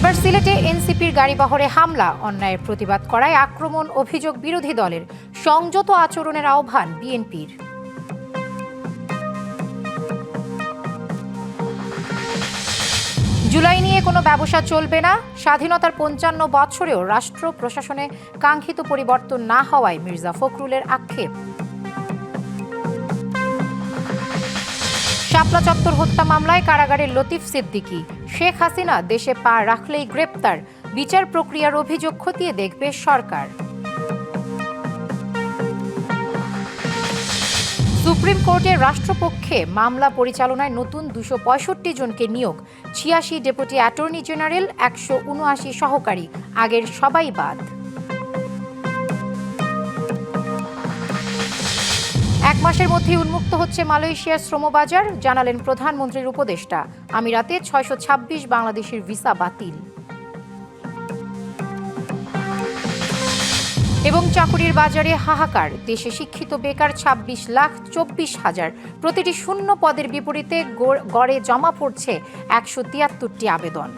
এবার সিলেটে এনসিপির গাড়িবহরে হামলা, অন্যায়ের প্রতিবাদ করায় আক্রমণ, অভিযোগ বিরোধী দলের। সংযত আচরণের আহ্বান বিএনপির। জুলাই নিয়ে কোনো ব্যবসা চলবে না, স্বাধীনতার ৫৫ বছরেও রাষ্ট্র প্রশাসনে কাঙ্ক্ষিত পরিবর্তন না হওয়ায় মির্জা ফখরুলের আক্ষেপ। শাপলা চত্বর হত্যা মামলায় কারাগারের লতিফ সিদ্দিকী। শেখ হাসিনা দেশে পা রাখলেই গ্রেপ্তার, বিচার প্রক্রিয়ার অভিযোগ খতিয়ে দেখবে সরকার। সুপ্রিম কোর্টের রাষ্ট্রপক্ষে মামলা পরিচালনায় নতুন ২৬৫ জনকে নিয়োগ, ৮৬ ডেপুটি অ্যাটর্নি জেনারেল, ১৭৯ সহকারী, আগের সবাই বাদ। এক মাসের মধ্যেই উন্মুক্ত হচ্ছে মালয়েশিয়ার শ্রমবাজার, জানালেন প্রধানমন্ত্রীর উপদেষ্টা। আমিরাতে ৬২৬ বাংলাদেশের ভিসা বাতিল। এবং চাকুরির বাজারে হাহাকার, দেশে শিক্ষিত বেকার ২৬,২৪,০০০। প্রতিটি শূন্য পদের বিপরীতে গড়ে জমা পড়ছে ১৭৩টি আবেদন।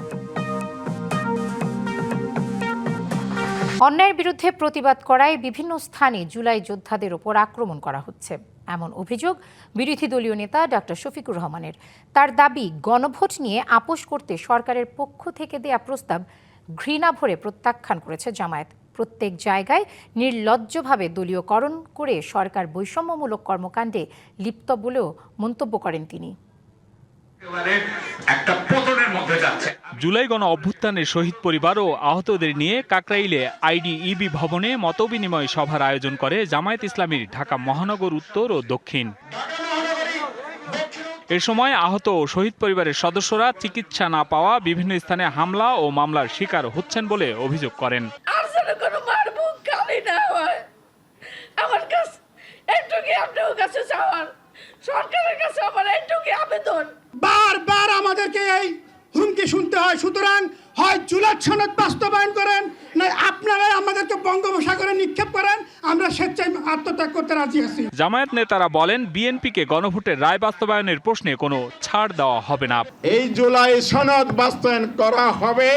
অন্যায়ের বিরুদ্ধে প্রতিবাদ করায় বিভিন্ন স্থানে জুলাই যোদ্ধাদের ওপর আক্রমণ করা হচ্ছে, এমন অভিযোগ বিরোধী দলীয় নেতা ডক্টর শফিকুর রহমানের। তার দাবি, গণভোট নিয়ে আপোষ করতে সরকারের পক্ষ থেকে দেয়া প্রস্তাব ঘৃণা ভরে প্রত্যাখ্যান করেছে জামায়াত। প্রত্যেক জায়গায় নির্লজ্জভাবে দলীয়করণ করে সরকার বৈষম্যমূলক কর্মকাণ্ডে লিপ্ত বলেও মন্তব্য করেন তিনি। জুলাই গণ অভ্যুত্থানের শহীদ পরিবার ও আহতদের নিয়ে কাকরাইলে আইডিইবি ভবনে মতবিনিময় সভার আয়োজন করে জামায়াত ইসলামীর ঢাকা মহানগর উত্তর ও দক্ষিণ। এ সময় আহত ও শহীদ পরিবারের সদস্যরা চিকিৎসা না পাওয়া বিভিন্ন স্থানে হামলা ও মামলার শিকার হচ্ছেন বলে অভিযোগ করেন। সরকারের কাছে আমার এইটুকু আবেদন, বারবার আমাদেরকে এই হুমকি শুনতে হয়। সুতরাং হয় জুলাই সনদ বাস্তবায়ন করেন, না আপনারাই আমাদেরকে বঙ্গোপসাগরে নিক্ষেপ করেন, আমরা স্বেচ্ছায় আত্মত্যাগ করতে রাজি আছি। জামায়াত নেতারা বলেন, বিএনপিকে গণভোটের রায় বাস্তবায়নের প্রশ্নে কোনো ছাড় দেওয়া হবে না। এই জুলাই সনদ বাস্তবায়ন করা হবে,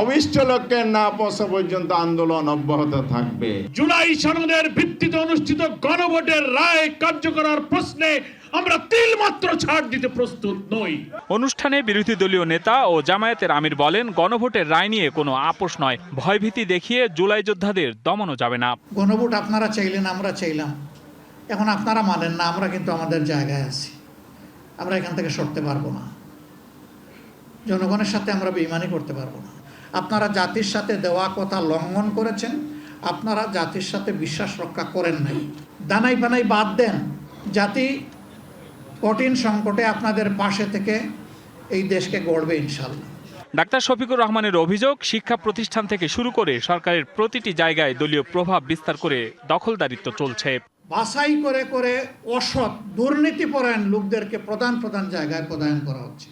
অভিষ্ট লক্ষ্যে না পৌঁছা পর্যন্ত আন্দোলন অব্যাহত থাকবে। জুলাই সনদের ভিত্তিতে অনুষ্ঠিত গণভোটের রায় কার্যকরার প্রশ্নে আমরা তিলমাত্র ছাড় দিতে প্রস্তুত নই। অনুষ্ঠানে বিরোধী দলীয় নেতা ও জামায়াতের আমির বলেন, গণভোটের রায় নিয়ে কোনো আপোষ নয়, ভয়ভীতি দেখিয়ে জুলাই যোদ্ধাদের দমানো যাবে না। গণভোট আপনারা চাইলেন, আমরা চাইলাম, এখন আপনারা মানেন না, আমরা কিন্তু আমাদের জায়গায় আছি, আমরা এখান থেকে সরতে পারবো না। জনগণের সাথে আমরা বেইমানি করতে পারবো না। আপনারা জাতির সাথে দেওয়া কথা লঙ্ঘন করেছেন, আপনারা জাতির সাথে বিশ্বাস রক্ষা করেন নাই। দানাই পানাই বাদ দেন, জাতি কঠিন সংকটে আপনাদের পাশে থেকে এই দেশকে গড়বে ইনশাল্লাহ। ডাক্তার শফিকুর রহমানের অভিযোগ, শিক্ষা প্রতিষ্ঠান থেকে শুরু করে সরকারের প্রতিটি জায়গায় দলীয় প্রভাব বিস্তার করে দখলদারিত্ব চলছে। বাছাই করে করে অসৎ দুর্নীতিপরায়ণ লোকদেরকে প্রধান জায়গায় পদায়ন করা হচ্ছে,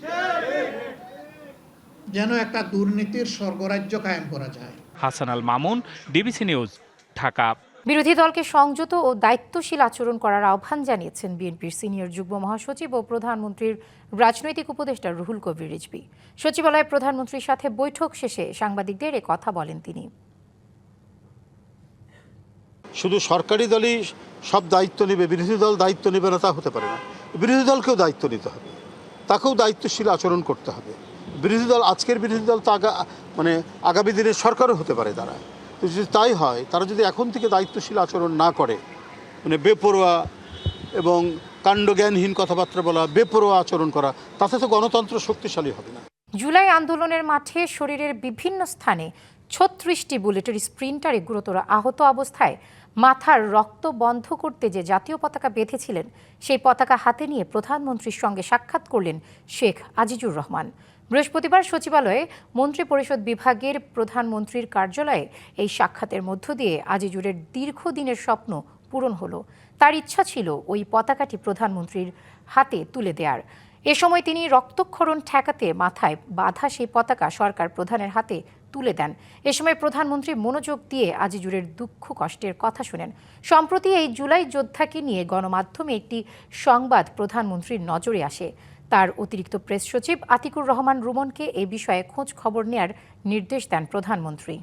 যেন একটা দুর্নীতির স্বর্গরাজ্য কায়েম করা যায়। Hasan Al Mamun, DBC news, Dhaka. বিরোধী দলকে সংযত ও দায়িত্বশীল আচরণ করার আহ্বান জানিয়েছেন বিএনপির সিনিয়র যুগ্ম মহাসচিব ও প্রধানমন্ত্রীর রাজনৈতিক উপদেষ্টা রুহুল কবির রিজভী। সচিবালয়ে প্রধানমন্ত্রীর সাথে বৈঠক শেষে সাংবাদিকদের এ কথা বলেন তিনি। শুধু সরকারি দলই সব দায়িত্ব নেবে, বিরোধী দল দায়িত্ব নেবে না, তা হতে পারে না। বিরোধী দলকেও দায়িত্ব নিতে হবে, তাকেও দায়িত্বশীল আচরণ করতে হবে। বিরোধী দল, আজকের বিরোধী দল তো আগামী দিনের সরকারও হতে পারে তারা। তো যদি তাই হয়, তারা যদি এখন থেকে দায়িত্বশীল আচরণ না করে, বেপরোয়া এবং কাণ্ডজ্ঞানহীন কথাবার্তা বলা, বেপরোয়া আচরণ করা, তাতে তো গণতন্ত্র শক্তিশালী হবে না। জুলাই আন্দোলনের মাঠে শরীরের বিভিন্ন স্থানে ৩৬টি বুলেটের স্প্রিন্টারে গুরুতর আহত অবস্থায় মাথার রক্ত বন্ধ করতে যে জাতীয় পতাকা বেঁধেছিলেন, সেই পতাকা হাতে নিয়ে প্রধানমন্ত্রীর সঙ্গে সাক্ষাৎ করলেন শেখ আজিজুর রহমান। বৃহস্পতিবার সচিবালয়ে মন্ত্রিপরিষদ বিভাগের প্রধানমন্ত্রীর কার্যালয়ে এই সাক্ষাতের মধ্য দিয়ে আজিজুরের দীর্ঘদিনের স্বপ্ন পূরণ হলো। তার ইচ্ছা ছিল ওই পতাকাটি প্রধানমন্ত্রীর হাতে তুলে দেওয়ার। এ সময় তিনি রক্তক্ষরণ ঠেকাতে মাথায় বাঁধা সেই পতাকা সরকার প্রধানের হাতে তুলে দেন। এ সময় প্রধানমন্ত্রী মনোযোগ দিয়ে আজিজুরের দুঃখ কষ্টের কথা শুনেন। সম্প্রতি এই জুলাই যোদ্ধাকে নিয়ে গণমাধ্যমে একটি সংবাদ প্রধানমন্ত্রীর নজরে আসে। তার অতিরিক্ত প্রেস সচিব আতিকুর রহমান রুমনকে এ বিষয়ে খোঁজ খবর নেয়ার নির্দেশ দেন প্রধানমন্ত্রী।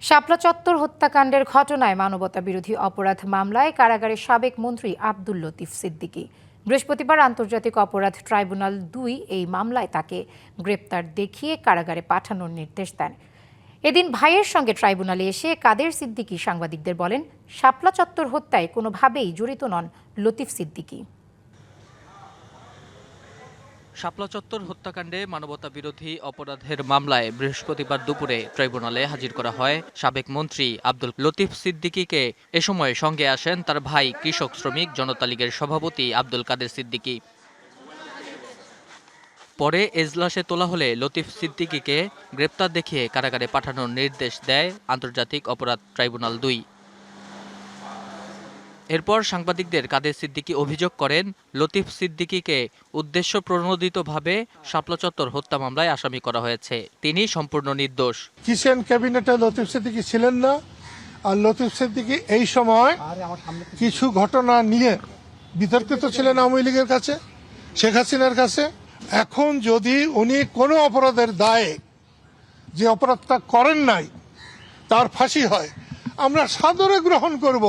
শাপলা চত্বর হত্যাকাণ্ডের ঘটনায় মানবতাবিরোধী অপরাধ মামলায় কারাগারে সাবেক মন্ত্রী আব্দুল লতিফ সিদ্দিকী। বৃহস্পতিবার আন্তর্জাতিক অপরাধ ট্রাইব্যুনাল ২ এই মামলায় তাকে গ্রেপ্তার দেখিয়ে কারাগারে পাঠানোর নির্দেশ দেন। এদিন ভাইয়ের সঙ্গে ট্রাইব্যুনালে এসে কাদের সিদ্দিকী সাংবাদিকদের বলেন, শাপলা চত্বর হত্যায় কোনোভাবেই জড়িত নন লতিফ সিদ্দিকী। শাপলা চত্বর হত্যাকাণ্ডে মানবতাবিরোধী অপরাধের মামলায় বৃহস্পতিবার দুপুরে ট্রাইব্যুনালে হাজির করা হয় সাবেক মন্ত্রী আব্দুল লতিফ সিদ্দিকীকে। এ সময় সঙ্গে আসেন তার ভাই কৃষক শ্রমিক জনতা লীগের সভাপতি আব্দুল কাদের সিদ্দিকী। পরে এজলাসে তোলা হলে লতিফ সিদ্দিকীকে গ্রেপ্তার দেখিয়ে কারাগারে পাঠানোর নির্দেশ দেয় আন্তর্জাতিক অপরাধ ট্রাইব্যুনাল ২। এরপর সাংবাদিকদের কাদের সিদ্দিকী অভিযোগ করেন, লতিফ সিদ্দিকীকে উদ্দেশ্য প্রণোদিতভাবে শাপলা চত্বর হত্যা মামলায় আসামি করা হয়েছে। তিনি সম্পূর্ণ নির্দোষ। কিচেন ক্যাবিনেটে লতিফ সিদ্দিকী ছিলেন না, আর লতিফ সিদ্দিকী এই সময় কিছু ঘটনা নিয়ে বিতর্কিত ছিলেন আওয়ামী লীগের কাছে, শেখ হাসিনার কাছে। এখন যদি উনি কোনো অপরাধের দায়ে, যে অপরাধটা করেন নাই, তার ফাঁসি হয়, আমরা সাদরে গ্রহণ করব,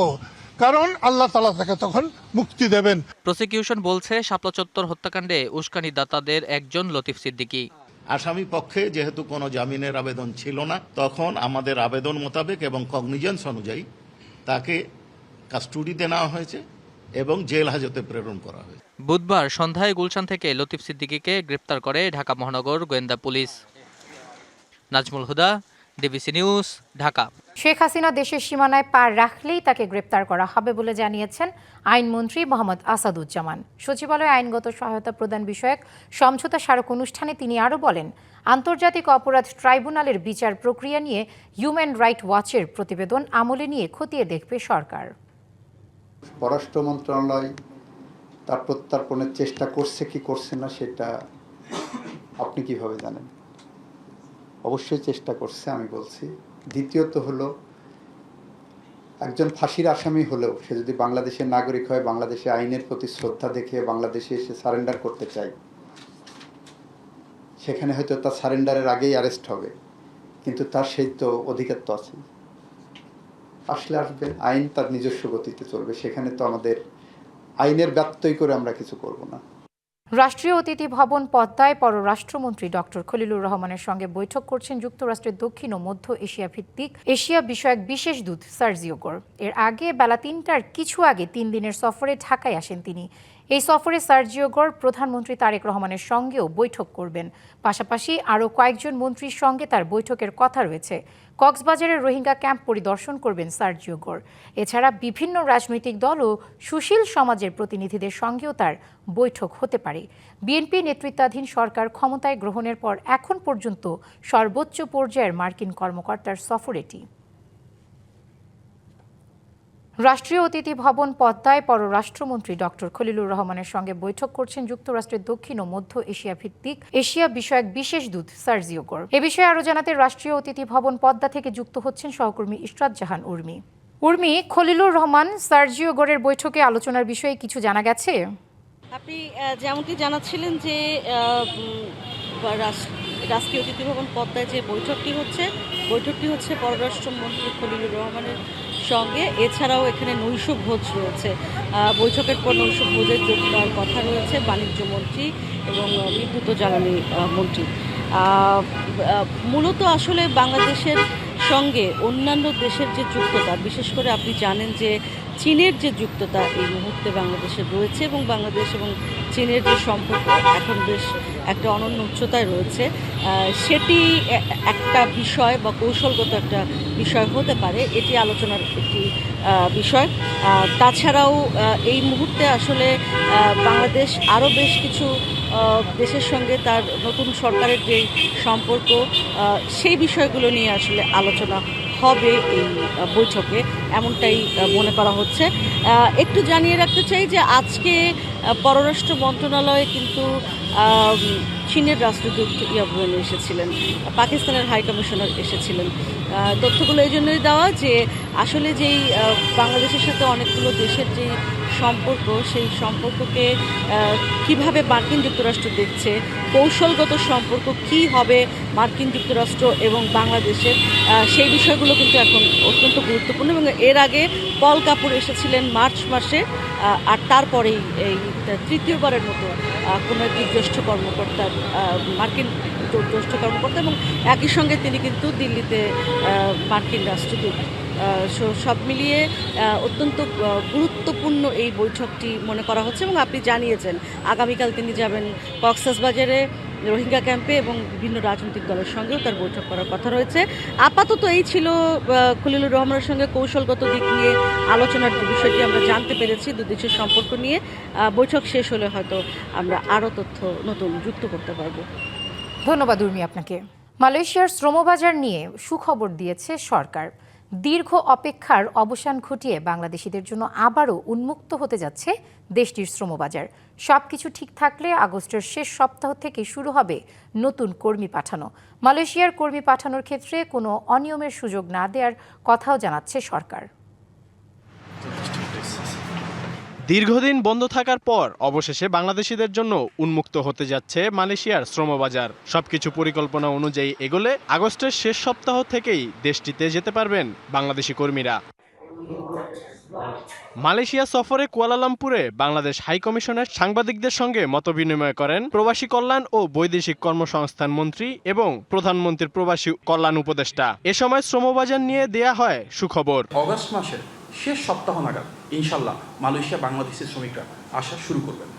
কারণ আল্লাহ তাআলা তাকে তখন মুক্তি দেবেন। প্রসিকিউশন বলছে শাপলা চত্বর হত্যাকাণ্ডে উস্কানিদাতাদের একজন লতিফ সিদ্দিকী। আসামি পক্ষে যেহেতু কোনো জামিনের আবেদন ছিল না, তখন আমাদের আবেদন মোতাবেক এবং কগনিজেন্স অনুযায়ী তাকে কাস্টডিতে নেওয়া হয়েছে এবং জেল হাজতে প্রেরণ করা হয়েছে। বুধবার সন্ধ্যায় গুলশান থেকে লতিফ সিদ্দিকীকে গ্রেপ্তার করে ঢাকা মহানগর গোয়েন্দা পুলিশ। নাজমুল হুদা, ডিবিসি নিউজ, ঢাকা। শেখ হাসিনা দেশের সীমানায় পা রাখলেই তাকে গ্রেপ্তার করা হবে বলে জানিয়েছেন আইনমন্ত্রী মোহাম্মদ আসাদুজ্জামান। সচিবালয়ে আইনগত সহায়তা প্রদান বিষয়ক সমঝোতা স্মারক অনুষ্ঠানে তিনি আরও বলেন, আন্তর্জাতিক অপরাধ ট্রাইব্যুনালের বিচার প্রক্রিয়া নিয়ে হিউম্যান রাইট ওয়াচের প্রতিবেদন আমলে নিয়ে খতিয়ে দেখবে সরকার। পররাষ্ট্র মন্ত্রণালয় তার প্রত্যর্পণের চেষ্টা করছে কি করছে না সেটা আপনি কিভাবে জানেন? অবশ্যই চেষ্টা করছে, আমি বলছি। দ্বিতীয়ত হলো, একজন ফাঁসির আসামি হলেও সে যদি বাংলাদেশের নাগরিক হয়, বাংলাদেশে আইনের প্রতি শ্রদ্ধা দেখে বাংলাদেশে এসে সারেন্ডার করতে চায়, সেখানে হয়তো তার সারেন্ডারের আগেই অ্যারেস্ট হবে, কিন্তু তার সেই তো অধিকার তো আছে, আসলে আসবে, আইন তার নিজস্ব গতিতে চলবে, সেখানে তো আমাদের আইনের ব্যত্যয় করে আমরা কিছু করব না। রাষ্ট্রীয় অতিথি ভবন পদ্মায় পররাষ্ট্রমন্ত্রী ডক্টর খলিলুর রহমানের সঙ্গে বৈঠক করছেন যুক্তরাষ্ট্রের দক্ষিণ ও মধ্য এশিয়া ভিত্তিক এশিয়া বিষয়ক বিশেষ দূত সার্জিও গোর। এর আগে বেলা ৩টার কিছু আগে ৩ দিনের সফরে ঢাকায় আসেন তিনি। এই সফরে সার্জিও গোর প্রধানমন্ত্রী তারেক রহমানের সঙ্গেও বৈঠক করবেন। পাশাপাশি আরও কয়েকজন মন্ত্রীর সঙ্গে তার বৈঠকের কথা রয়েছে। কক্সবাজারের রোহিঙ্গা ক্যাম্প পরিদর্শন করবেন সার্জিও গোর। এছাড়া বিভিন্ন রাজনৈতিক দল ও সুশীল সমাজের প্রতিনিধিদের সঙ্গেও তার বৈঠক হতে পারে। বিএনপি নেতৃত্বাধীন সরকার ক্ষমতায় গ্রহণের পর এখন পর্যন্ত সর্বোচ্চ পর্যায়ের মার্কিন কর্মকর্তার সফর এটি। রাষ্ট্রীয় অতিথি ভবন পদ্মায় পররাষ্ট্রমন্ত্রী ডক্টর খলিলুর রহমানের সঙ্গে বৈঠক করছেন যুক্তরাষ্ট্রের দক্ষিণ ও মধ্য এশিয়া ভিত্তিক এশিয়া বিষয়ক বিশেষ দূত সার্জিও গোর। এ বিষয়ে আরও জানাতে রাষ্ট্রীয় অতিথি ভবন পদ্মা থেকে যুক্ত হচ্ছেন সহকর্মী ইশরাত জাহান উর্মি। উর্মি, খলিলুর রহমান সার্জিও গোরের বৈঠকে আলোচনার বিষয়ে কিছু জানা গেছে? আপনি যেমনটি জানাচ্ছিলেন যে রাষ্ট্রীয় অতিথি ভবন পদ্মায় যে বৈঠকটি হচ্ছে পররাষ্ট্রমন্ত্রী খলিলুর রহমানের সঙ্গে। এছাড়াও এখানে নৈশ ভোজ রয়েছে। বৈঠকের পর নৈশ ভোজের যোগ দেওয়ার কথা রয়েছে বাণিজ্য মন্ত্রী এবং বিদ্যুৎ ও জ্বালানি মন্ত্রী। মূলত আসলে বাংলাদেশের সঙ্গে অন্যান্য দেশের যে যুক্ততা, বিশেষ করে আপনি জানেন যে চীনের যে যুক্ততা এই মুহূর্তে বাংলাদেশের রয়েছে এবং বাংলাদেশ এবং চীনের যে সম্পর্ক এখন বেশ একটা অনন্য উচ্চতায় রয়েছে, সেটি একটা বিষয় বা কৌশলগত একটা বিষয় হতে পারে। এটি আলোচনার একটি বিষয়। তাছাড়াও এই মুহূর্তে আসলে বাংলাদেশ আরও বেশ কিছু দেশের সঙ্গে তার নতুন সরকারের যে সম্পর্ক, সেই বিষয়গুলো নিয়ে আসলে আলোচনা হবে এই বৈঠকে, এমনটাই মনে করা হচ্ছে। একটু জানিয়ে রাখতে চাই যে আজকে পররাষ্ট্র মন্ত্রণালয়ে কিন্তু চীনের রাষ্ট্রদূত ইয়াবুয়েন এসেছিলেন, পাকিস্তানের হাই কমিশনার এসেছিলেন। তথ্যগুলো এই জন্যই দেওয়া যে আসলে যেই বাংলাদেশের সাথে অনেকগুলো দেশের যে সম্পর্ক, সেই সম্পর্ককে কিভাবে মার্কিন যুক্তরাষ্ট্র দেখছে, কৌশলগত সম্পর্ক কি হবে মার্কিন যুক্তরাষ্ট্র এবং বাংলাদেশের, সেই বিষয়গুলো কিন্তু এখন অত্যন্ত গুরুত্বপূর্ণ। এবং এর আগে পল কাপুর এসেছিলেন মার্চ মাসে, আর তারপরেই এই তৃতীয়বারের মতো কোনো একটি জ্যেষ্ঠ কর্মকর্তা, মার্কিন জ্যেষ্ঠ কর্মকর্তা, এবং একই সঙ্গে তিনি কিন্তু দিল্লিতে মার্কিন রাষ্ট্রদূত। সব মিলিয়ে অত্যন্ত গুরুত্বপূর্ণ এই বৈঠকটি মনে করা হচ্ছে। এবং আপনি জানিয়েছেন আগামীকাল তিনি যাবেন কক্সবাজারে রোহিঙ্গা ক্যাম্পে, এবং বিভিন্ন রাজনৈতিক দলের সঙ্গেও তার বৈঠক করার কথা রয়েছে। আপাতত এই ছিল খলিলুর রহমানের সঙ্গে কৌশলগত দিক নিয়ে আলোচনার যে বিষয়টি আমরা জানতে পেরেছি দুদেশের সম্পর্ক নিয়ে। বৈঠক শেষ হলে হয়তো আমরা আরও তথ্য নতুন যুক্ত করতে পারব। ধন্যবাদ উর্মি আপনাকে। মালয়েশিয়ার শ্রমবাজার নিয়ে সুখবর দিয়েছে সরকার। দীর্ঘ অপেক্ষার অবসান ঘটিয়ে বাংলাদেশিদের জন্য আবারও উন্মুক্ত হতে যাচ্ছে দেশটির শ্রমবাজার। সবকিছু ঠিক থাকলে আগস্টের শেষ সপ্তাহ থেকে শুরু হবে নতুন কর্মী পাঠানো। মালয়েশিয়ার কর্মী পাঠানোর ক্ষেত্রে কোনো অনিয়মের সুযোগ না দেওয়ার কথাও জানাচ্ছে সরকার। দীর্ঘদিন বন্ধ থাকার পর অবশেষে বাংলাদেশিদের জন্য উন্মুক্ত হতে যাচ্ছে মালয়েশিয়ার শ্রমবাজার। সবকিছু পরিকল্পনা অনুযায়ী এগোলে আগস্টের শেষ সপ্তাহ থেকেই দেশটিতে যেতে পারবেন বাংলাদেশি কর্মীরা। মালয়েশিয়া সফরে কুয়ালালামপুরে বাংলাদেশ হাইকমিশনের সাংবাদিকদের সঙ্গে মতবিনিময় করেন প্রবাসী কল্যাণ ও বৈদেশিক কর্মসংস্থান মন্ত্রী এবং প্রধানমন্ত্রীর প্রবাসী কল্যাণ উপদেষ্টা। এ সময় শ্রমবাজার নিয়ে দেয়া হয় সুখবর। অগস্ট মাসের শেষ সপ্তাহ নাগাদ ইনশাল্লাহ মালয়েশিয়া বাংলাদেশি শ্রমিকরা আসা শুরু করবেন।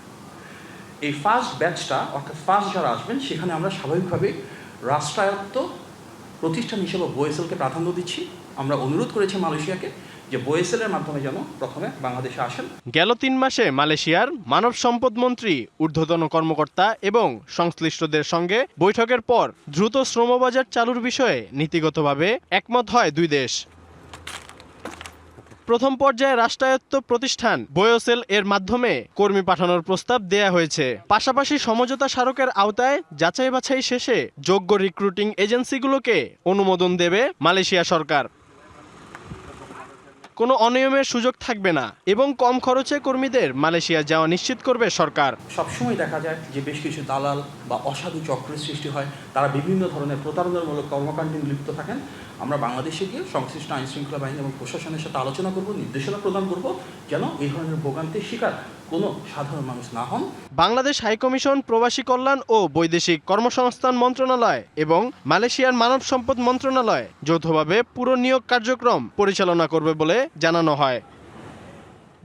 এই ফার্স্ট ব্যাচটা অর্থাৎ ফার্স্ট যারা আসবেন সেখানে আমরা স্বাভাবিকভাবে রাষ্ট্রায়ত্ত প্রতিষ্ঠান হিসেবে বোয়েসেলকে প্রাধান্য দিচ্ছি। আমরা অনুরোধ করেছি মালয়েশিয়াকে যে বোয়েসেলের মাধ্যমে যেন প্রথমে বাংলাদেশে আসেন। গেল ৩ মাসে মালয়েশিয়ার মানব সম্পদ মন্ত্রী, ঊর্ধ্বতন কর্মকর্তা এবং সংশ্লিষ্টদের সঙ্গে বৈঠকের পর দ্রুত শ্রমবাজার চালুর বিষয়ে নীতিগতভাবে একমত হয় দুই দেশ। প্রথম পর্যায়ে রাষ্ট্রায়ত্ত প্রতিষ্ঠান বোয়েসেল এর মাধ্যমে কর্মী পাঠানোর প্রস্তাব দেয়া হয়েছে। পাশাপাশি সমঝোতা স্মারকের আওতায় যাচাই বাছাই শেষে যোগ্য রিক্রুটিং এজেন্সিগুলোকে অনুমোদন দেবে মালয়েশিয়া সরকার। কোনো অনিয়মের সুযোগ থাকবে না এবং কম খরচে কর্মীদের মালয়েশিয়া যাওয়া নিশ্চিত করবে সরকার। সবসময় দেখা যায় যে বেশ কিছু দালাল বা অসাধু চক্রের সৃষ্টি হয়, তারা বিভিন্ন ধরনের প্রতারণামূলক কর্মকাণ্ডে লিপ্ত থাকেন। আমরা বাংলাদেশে গিয়ে সংশ্লিষ্ট আইন শৃঙ্খলা বাহিনী এবং প্রশাসনের সাথে আলোচনা করব, নির্দেশনা প্রদান করব যেন এই ধরনের ভোগান্তির শিকার কোনো সাধারণ মানুষ না হন। বাংলাদেশ হাইকমিশন, প্রবাসী কল্যাণ ও বৈদেশিক কর্মসংস্থান মন্ত্রণালয় এবং মালয়েশিয়ার মানব সম্পদ মন্ত্রণালয় যৌথভাবে পুরো নিয়োগ কার্যক্রম পরিচালনা করবে বলে জানানো হয়।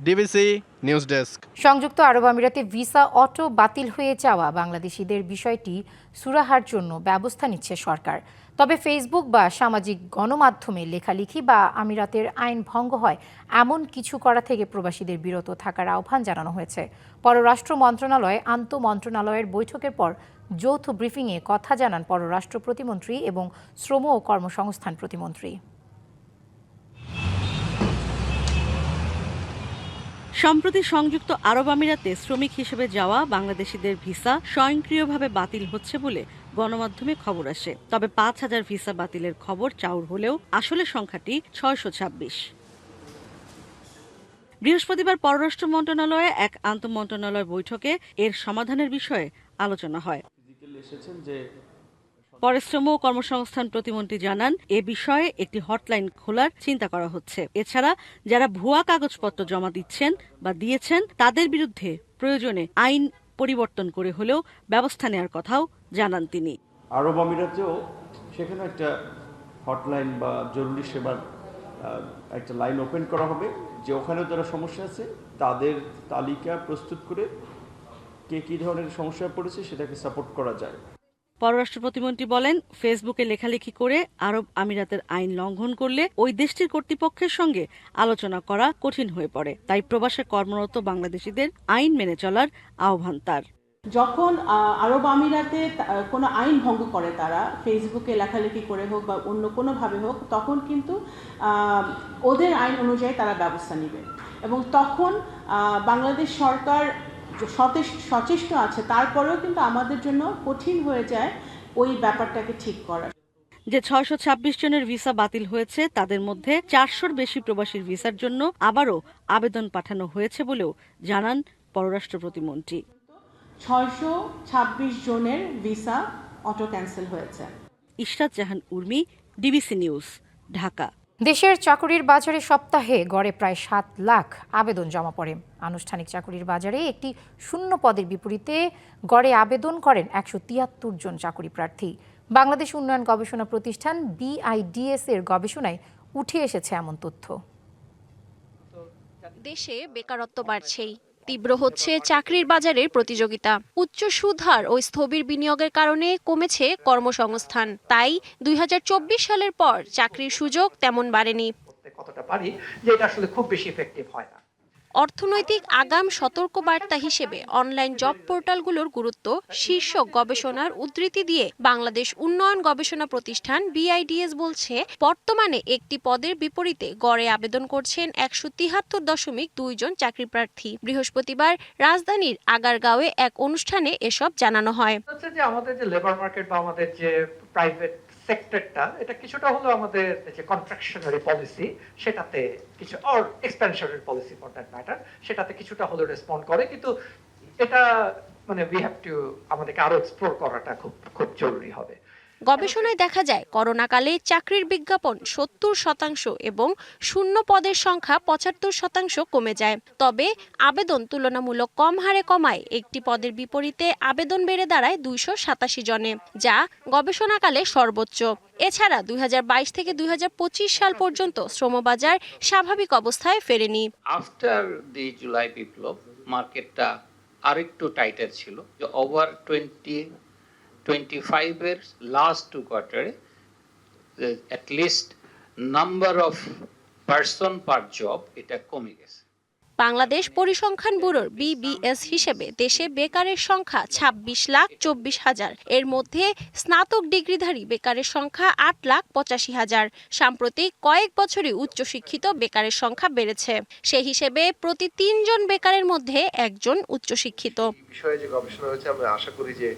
DBC news desk. সংযুক্ত আরব আমিরাতে ভিসা অটো বাতিল হয়ে যাওয়া বাংলাদেশিদের বিষয়টি সুরাহার জন্য ব্যবস্থা নিচ্ছে সরকার। তবে ফেসবুক বা সামাজিক গণমাধ্যমে লেখালেখি বা আমিরাতের আইন ভঙ্গ হয় এমন কিছু করা থেকে প্রবাসীদের বিরত থাকার আহ্বান জানানো হয়েছে। পররাষ্ট্র মন্ত্রণালয় আন্তঃ মন্ত্রণালয়ের বৈঠকের পর যৌথ ব্রিফিংয়ে কথা জানান পররাষ্ট্র প্রতিমন্ত্রী এবং শ্রম ও কর্মসংস্থান প্রতিমন্ত্রী। সম্প্রতি সংযুক্ত আরব আমিরাতে শ্রমিক হিসেবে যাওয়া বাংলাদেশিদের ভিসা স্বয়ংক্রিয়ভাবে বাতিল হচ্ছে বলে গণমাধ্যমে খবর আসে। তবে ৫,০০০ ভিসা বাতিলের খবর চাউর হলেও আসলে সংখ্যাটি ৬২৬। বৃহস্পতিবার পররাষ্ট্র মন্ত্রণালয়ে এক আন্তঃমন্ত্রণালয় বৈঠকে এর সমাধানের বিষয়ে আলোচনা হয়। পরে শ্রম ও কর্মসংস্থান প্রতিমন্ত্রী জানান, এ বিষয়ে একটি হটলাইন খোলার চিন্তা করা হচ্ছে। এছাড়া যারা ভুয়া কাগজপত্র জমা দিচ্ছেন বা দিয়েছেন তাদের বিরুদ্ধে প্রয়োজনে আইন পরিবর্তন করে হলেও ব্যবস্থা নেওয়ার কথাও জানান তিনি। আরব আমিরাতেও সেখানে একটা হটলাইন বা জরুরি সেবার একটা লাইন ওপেন করা হবে, যে ওখানেও যারা সমস্যা আছে তাদের তালিকা প্রস্তুত করে কে কী ধরনের সমস্যায় পড়েছে সেটাকে সাপোর্ট করা যায়। পররাষ্ট্র প্রতিমন্ত্রী বলেন, ফেসবুকে লেখালেখি করে আরব আমিরাতের আইন লঙ্ঘন করলে ওই দেশটির কর্তৃপক্ষের সঙ্গে আলোচনা করা কঠিন হয়ে পড়ে। তাই প্রবাসে কর্মরত বাংলাদেশিদের আইন মেনে চলার আহ্বান তার। যখন আরব আমিরাতে কোনো আইন ভঙ্গ করে তারা ফেসবুকে লেখালেখি করে হোক বা অন্য কোনোভাবে হোক, তখন কিন্তু ওদের আইন অনুযায়ী তারা ব্যবস্থা নেবে এবং তখন বাংলাদেশ সরকার সচেষ্ট আছে, তারপরেও কিন্তু আমাদের জন্য কঠিন হয়ে যায় ওই ব্যাপারটাকে ঠিক করা। যে 626 জনের ভিসা বাতিল হয়েছে তাদের মধ্যে 400-র বেশি প্রবাসীর ভিসার জন্য আবারও আবেদন পাঠানো হয়েছে বলেও জানান পররাষ্ট্র প্রতিমন্ত্রী। 626 জনের ভিসা অটো ক্যান্সেল হয়েছে। ইশরাত জাহান উর্মি, ডিবিসি নিউজ, ঢাকা। দেশের চাকরির বাজারে সপ্তাহে গড়ে প্রায় 7 লাখ আবেদন জমা পড়ে। আনুষ্ঠানিক চাকরির বাজারে একটি শূন্য পদের বিপরীতে গড়ে আবেদন করেন 173 জন চাকরি প্রার্থী। বাংলাদেশ উন্নয়ন গবেষণা প্রতিষ্ঠান BIDS এর গবেষণায় উঠে এসেছে এমন তথ্য। দেশে বেকারত্ব বাড়ছেই, তীব্র হচ্ছে চাকরির বাজারের প্রতিযোগিতা। উচ্চ সুদহার ও স্থবির বিনিয়োগের কারণে কমেছে কর্মসংস্থান। তাই 2024 সালের পর চাকরির সুযোগ তেমন বাড়েনি। কতটা পারি যে এটা আসলে খুব বেশি ইফেক্টিভ হয় না। অর্থনৈতিক আগাম সতর্কবার্তা হিসেবে অনলাইন জব পোর্টালগুলোর গুরুত্ব শীর্ষক গবেষণার উদ্ধৃতি দিয়ে বাংলাদেশ উন্নয়ন গবেষণা প্রতিষ্ঠান BIDS বলছে, বর্তমানে একটি পদের বিপরীতে গড়ে আবেদন করছেন 173.2 জন চাকরি প্রার্থী। বৃহস্পতিবার রাজধানীর আগারগাঁওয়ে এক অনুষ্ঠানে এসব জানানো হয়। যে আমাদের যে লেবার মার্কেট বা আমাদের যে প্রাইভেট সেক্টরটা, এটা কিছুটা হলো আমাদের যে কন্ট্রাকশনারি পলিসি সেটাতে কিছু or expansionary policy for that matter সেটাতে কিছুটা হলো রেসপন্ড করে, কিন্তু এটা মানে উই হ্যাভ টু আমাদেরকে আরো এক্সপ্লোর করাটা খুব জরুরি হবে। গবেষণায় দেখা যায়, করোনাকালে চাকরির বিজ্ঞাপন 70% এবং শূন্য পদের সংখ্যা 75% কমে যায়। তবে আবেদন তুলনামূলক কম হারে কমায় একটি পদের বিপরীতে আবেদন বেড়ে দাঁড়ায় 287 জনে, যা গবেষণাকালে সর্বোচ্চ। এছাড়া 2022 থেকে 2025 সাল পর্যন্ত শ্রমবাজার স্বাভাবিক অবস্থায় ফেরেনি। আফটার দি জুলাই বিপ্লব মার্কেটটা আরেকটু টাইটার ছিল। ওভার 2025 এর লাস্ট 2 কোয়ার্টারে at least number of person per job এটা কমে গেছে। বাংলাদেশ পরিসংখ্যান ব্যুরোর BBS হিসেবে দেশে বেকারের সংখ্যা 26,24,000। এর মধ্যে স্নাতক ডিগ্রিধারী বেকারের সংখ্যা 8,85,000। সাম্প্রতিক কয়েক বছরে উচ্চশিক্ষিত বেকারের সংখ্যা বেড়েছে। সেই হিসেবে প্রতি 3 জন বেকারের মধ্যে একজন উচ্চশিক্ষিত। বিষয়ে যে গবেষণা হয়েছে, আমরা আশা করি যে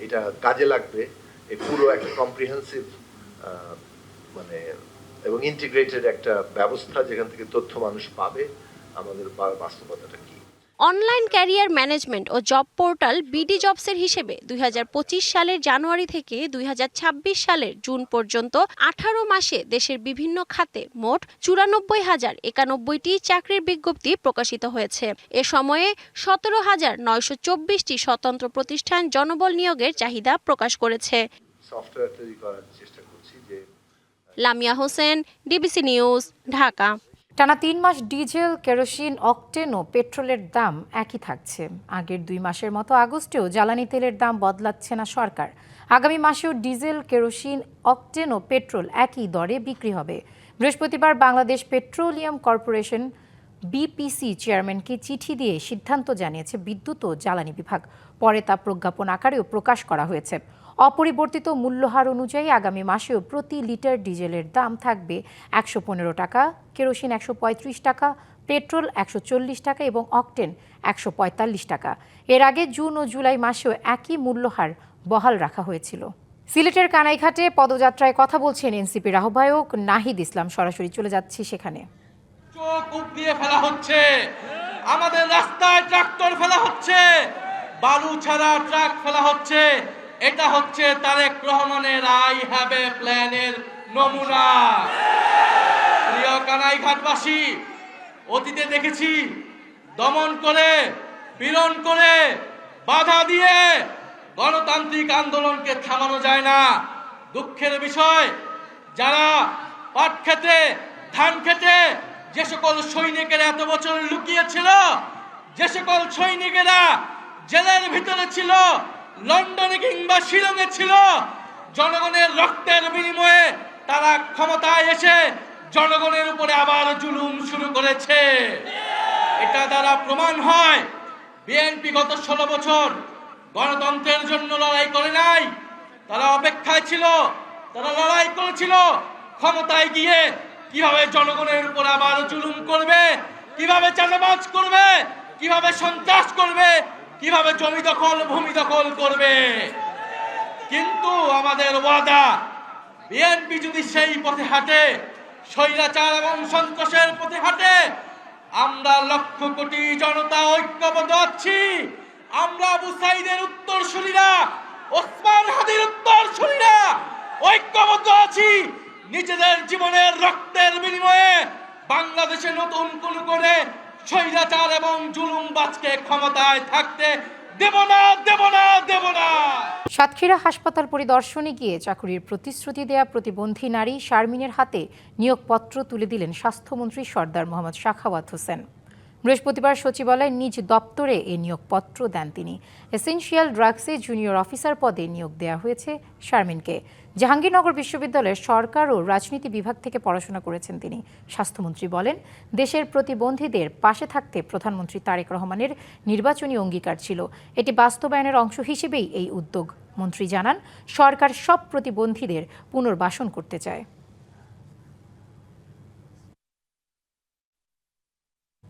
এটা কাজে লাগবে। এই পুরো একটা কম্প্রিহেন্সিভ মানে এবং ইন্টিগ্রেটেড একটা ব্যবস্থা যেখান থেকে তথ্য মানুষ পাবে আমাদের বাস্তবতাটা কি। অনলাইন ক্যারিয়ার ম্যানেজমেন্ট ও জব পোর্টাল BD জবসের হিসেবে 2025 সালের জানুয়ারি থেকে 2026 সালের জুন পর্যন্ত 18 মাসে দেশের বিভিন্ন খাতে মোট 94,091টি চাকরির বিজ্ঞপ্তি প্রকাশিত হয়েছে। এ সময়ে 17,924টি স্বতন্ত্র প্রতিষ্ঠান জনবল নিয়োগের চাহিদা প্রকাশ করেছে। সফটওয়্যার তৈরি করার চেষ্টা করছি যে। Lamia Hossain, DBC news, Dhaka. টানা 3 মাস ডিজেল, কেরোসিন, অকটেন ও পেট্রোলের দাম একই থাকছে। আগের 2 মাসের মতো আগস্টেও জ্বালানি তেলের দাম বদলাচ্ছে না সরকার। আগামী মাসেও ডিজেল, কেরোসিন, অকটেন ও পেট্রোল একই দরে বিক্রি হবে। বৃহস্পতিবার বাংলাদেশ পেট্রোলিয়াম কর্পোরেশন BPC চেয়ারম্যানকে চিঠি দিয়ে সিদ্ধান্ত জানিয়েছে বিদ্যুৎ ও জ্বালানি বিভাগ। পরে তা প্রজ্ঞাপন আকারেও প্রকাশ করা হয়েছে। অপরিবর্তিত মূল্যহার অনুযায়ী আগামী মাসেও প্রতি লিটার ডিজেলের দাম থাকবে 115 টাকা, কেরোসিন 135 টাকা, পেট্রোল 140 টাকা এবং অকটেন 145 টাকা। এর আগে জুন ও জুলাই মাসেও একই মূল্যহার বহাল রাখা হয়েছিল। সিলেটের কানাইঘাটে পদযাত্রায় কথা বলছেন এনসিপির আহ্বায়ক নাহিদ ইসলাম। সরাসরি চলে যাচ্ছি সেখানে। চোখ উপড়িয়ে ফেলা হচ্ছে, আমাদের রাস্তায় ট্রাক্টর ফেলা হচ্ছে, বালু ছাড়া ট্রাক ফেলা হচ্ছে। এটা হচ্ছে তারেক রহমানের আই হ্যাভ এ প্ল্যানের নমুনা। প্রিয় কানাইঘাটবাসী, অতীতে দেখেছি দমন করে, পীড়ন করে, বাধা দিয়ে গণতান্ত্রিক আন্দোলনকে থামানো যায় না। দুঃখের বিষয়, যারা পাট খেতে, ধান খেতে যে সকল সৈনিকেরা এত বছর লুকিয়েছিল, যে সকল সৈনিকেরা জেলের ভিতরে ছিল, লন্ডনে কিংবা শিলংয়ে ছিল, জনগণের রক্তের বিনিময়ে তারা ক্ষমতায় এসে জনগণের উপরে আবার জুলুম শুরু করেছে। এটা দ্বারা প্রমাণ হয় বিএনপি গত 16 বছর গণতন্ত্রের জন্য লড়াই করে নাই। তারা অপেক্ষায় ছিল, তারা লড়াই করেছিল ক্ষমতায় গিয়ে কিভাবে জনগণের উপর আবার জুলুম করবে, কিভাবে চাঁদাবাজ করবে, কিভাবে সন্ত্রাস করবে, কিভাবে জমি দখল, ভূমি দখল করবে। কিন্তু আমাদের ওয়াদা, বিএনপি যদি সেই পথে হাঁটে, স্বৈরাচার এবং সন্ত্রাসের পথে হাঁটে, আমরা লক্ষ কোটি জনতা ঐক্যবদ্ধ আছি। আমরা আবু সাইদের উত্তরসূরিরা, ওসমান হাদির উত্তরসূরিরা ঐক্যবদ্ধ আছি। নিজেদের জীবনের রক্তের বিনিময়ে বাংলাদেশে নতুন কোন করে স্বৈরাচার এবং জুলুমবাজকে ক্ষমতায় থাকতে দেব না, দেব না, দেব না। সাতক্ষীরা হাসপাতাল পরিদর্শনে গিয়ে চাকরির প্রতিশ্রুতি দেয়া প্রতিবন্ধী নারী শারমিনের হাতে নিয়োগপত্র তুলে দিলেন স্বাস্থ্যমন্ত্রী সরদার মোহাম্মদ সাখাওয়াত হোসেন। বৃহস্পতিবার সচিবালয়ে নিজ দপ্তরে এই নিয়োগপত্র দেন তিনি। এসেনশিয়াল ড্রাগসে জুনিয়র অফিসার পদে নিয়োগ দেওয়া হয়েছে শারমিনকে। জাহাঙ্গীরনগর বিশ্ববিদ্যালয়ের সরকার ও রাজনীতি বিভাগ থেকে পড়াশোনা করেছেন তিনি। স্বাস্থ্যমন্ত্রী বলেন, দেশের প্রতিবন্ধীদের পাশে থাকতে প্রধানমন্ত্রী তারেক রহমানের নির্বাচনী অঙ্গীকার ছিল। এটি বাস্তবায়নের অংশ হিসেবেই এই উদ্যোগ। মন্ত্রী জানান, সরকার সব প্রতিবন্ধীদের পুনর্বাসন করতে চায়।